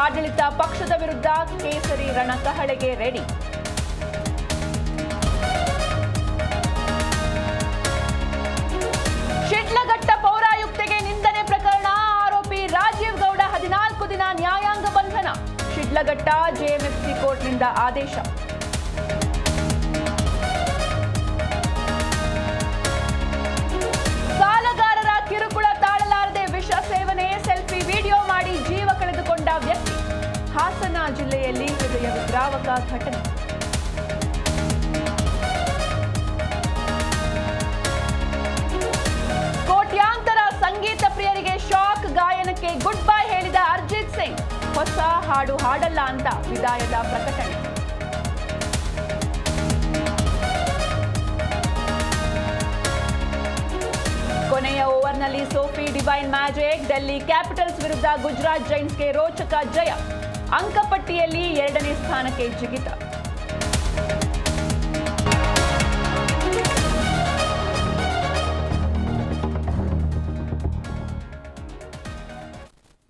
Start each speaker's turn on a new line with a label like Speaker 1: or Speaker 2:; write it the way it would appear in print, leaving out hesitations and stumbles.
Speaker 1: ಆಡಳಿತ ಪಕ್ಷದ ವಿರುದ್ಧ ಕೇಸರಿ ರಣಕಹಳೆಗೆ ರೆಡಿ. ಶಿಡ್ಲಘಟ್ಟ ಪೌರಾಯುಕ್ತೆಗೆ ನಿಂದನೆ ಪ್ರಕರಣ ಆರೋಪಿ ರಾಜೀವ್ ಗೌಡ 14 ದಿನ ನ್ಯಾಯಾಂಗ ಬಂಧನ. ಶಿಡ್ಲಘಟ್ಟ ಜೆಎಂಎಫ್ಸಿ ಕೋರ್ಟ್ನಿಂದ ಆದೇಶ. ಸಾಲಗಾರರ ಕಿರುಕುಳ ತಾಳಲಾರದೆ ವಿಷ ಸೇವನೆ, ಸೆಲ್ಫಿ ವಿಡಿಯೋ ಮಾಡಿ ಜೀವ ಕಳೆದುಕೊಂಡ ವ್ಯಕ್ತಿ. ಹಾಸನ ಜಿಲ್ಲೆಯಲ್ಲಿ ಹೃದಯ ವಿದ್ರಾವಕ ಘಟನೆ. ಕೋಟ್ಯಾಂತರ ಸಂಗೀತ ಪ್ರಿಯರಿಗೆ ಶಾಕ್. ಗಾಯನಕ್ಕೆ ಗುಡ್ ಬೈ ಹೇಳಿದ ಅರ್ಜಿತ್ ಸಿಂಗ್. ಹೊಸ ಹಾಡು ಹಾಡಲ್ಲ ಅಂತ ವಿದಾಯದ ಪ್ರಕಟಣೆ. ಕೊನೆಯ ಓವರ್ನಲ್ಲಿ Sophie Devine magic. Delhi Capitals ವಿರುದ್ಧ ಗುಜರಾತ್ ಜೈಂಟ್ಸ್ಗೆ ರೋಚಕ ಜಯ. ಅಂಕಪಟ್ಟಿಯಲ್ಲಿ 2ನೇ ಸ್ಥಾನಕ್ಕೆ ಜಿಗಿತ.